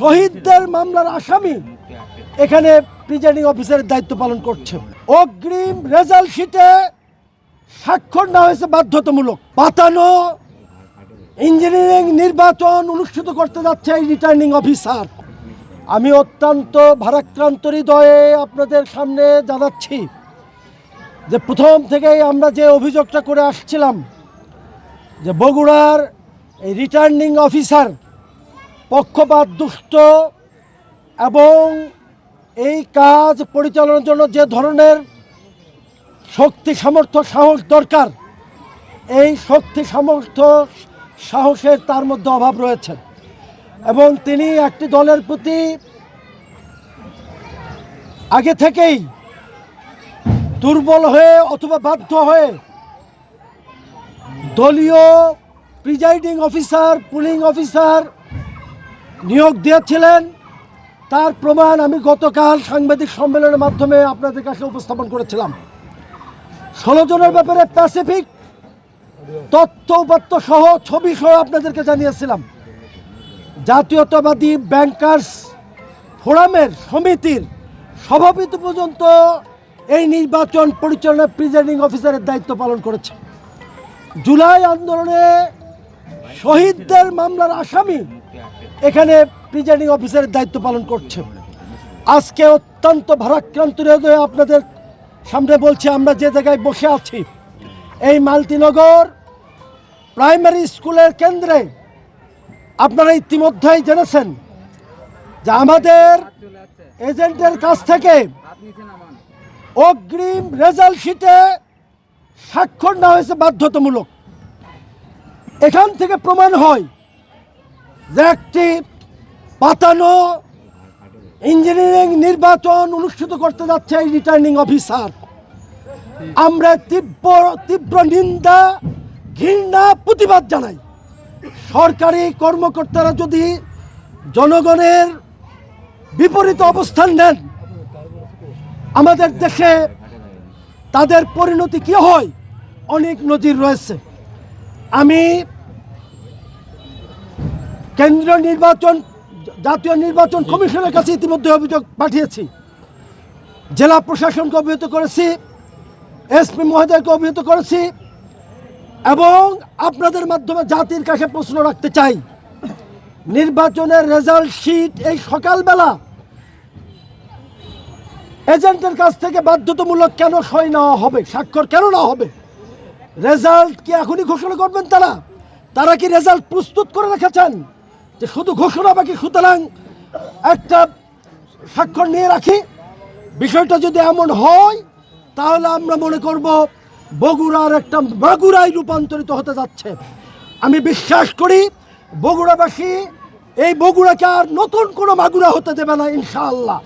শহীদদের মামলার আসামি এখানে প্রিজাইডিং অফিসারের দায়িত্ব পালন করছে। অগ্রিম রেজাল্ট শিটে স্বাক্ষর না হয়েছে বাধ্যতামূলক। পাতানো ইঞ্জিনিয়ারিং নির্বাচন অনুষ্ঠিত করতে যাচ্ছে এই রিটার্নিং অফিসার। আমি অত্যন্ত ভারাক্রান্ত হৃদয়ে আপনাদের সামনে জানাচ্ছি যে প্রথম থেকেই আমরা যে অভিযোগটা করে আসছিলাম যে বগুড়ার এই রিটার্নিং অফিসার পক্ষপাত দুষ্ট এবং এই কাজ পরিচালনার জন্য যে ধরনের শক্তি সামর্থ্য সাহস দরকার, এই শক্তি সামর্থ্য সাহসের তার মধ্যে অভাব রয়েছে এবং তিনি একটি দলের প্রতি আগে থেকেই দুর্বল হয়ে অথবা বাধ্য হয়ে দলীয় প্রিজাইডিং অফিসার পুলিং অফিসার নিয়োগ দিয়েছিলেন। তার প্রমাণ আমি গতকাল সাংবাদিক সম্মেলনের মাধ্যমে আপনাদের কাছে উপস্থাপন করেছিলাম। 16 জনের ব্যাপারে প্যাসিফিক তথ্য উপাত্ত সহ ছবি সহ আপনাদেরকে জানিয়েছিলাম। জাতীয়তাবাদী ব্যাংকার্স ফোরামের সমিতির সভাপতি পর্যন্ত এই নির্বাচন পরিচালনা প্রিজাইডিং অফিসারের দায়িত্ব পালন করেছে। জুলাই আন্দোলনে শহীদদের মামলার আসামি এখানে প্রিজাইডিং অফিসারের দায়িত্ব পালন করছে। আজকে অত্যন্ত ভারাক্রান্ত হৃদয়ে আপনাদের সামনে বলছি, আমরা যে জায়গায় বসে আছি এই মালতীনগর প্রাইমারি স্কুলের কেন্দ্রে আপনারা ইতিমধ্যেই জেনেছেন যে আমাদের এজেন্টের কাছ থেকে অগ্রিম রেজাল্ট শিটে স্বাক্ষর না হয়েছে বাধ্যতামূলক। এখান থেকে প্রমাণ হয় যে একটি পাতানো ইঞ্জিনিয়ারিং নির্বাচন অনুষ্ঠিত করতে যাচ্ছে এই রিটার্নিং অফিসার। আমরা তীব্র নিন্দা ঘৃণা প্রতিবাদ জানাই। সরকারি কর্মকর্তারা যদি জনগণের বিপরীত অবস্থান নেন, আমাদের দেশে তাদের পরিণতি কি হয় অনেক নজির রয়েছে। আমি জাতীয় নির্বাচন কমিশনের কাছে ইতিমধ্যে অভিযোগ পাঠিয়েছি, জেলা প্রশাসনকে অবহিত করেছি, এসপি মহোদয়কে অবহিত করেছি এবং আপনাদের মাধ্যমে জাতির কাছে প্রশ্ন রাখতে চাই, নির্বাচনের রেজাল্ট শিট এই সকালবেলা এজেন্টের কাছ থেকে বাধ্যতামূলক কেন সই নেওয়া হবে, স্বাক্ষর কেন না হবে? রেজাল্ট কি এখনই ঘোষণা করবেন তারা কি রেজাল্ট প্রস্তুত করে রেখেছেন যে শুধু ঘোষণা বাকি, সুতরাং একটা স্বাক্ষর নিয়ে রাখি? বিষয়টা যদি এমন হয় তাহলে আমরা মনে করব বগুড়ার একটা মাগুরায় রূপান্তরিত হতে যাচ্ছে। আমি বিশ্বাস করি বগুড়াবাসী এই বগুড়াকে আর নতুন কোনো মাগুরা হতে দেবে না ইনশাআল্লাহ।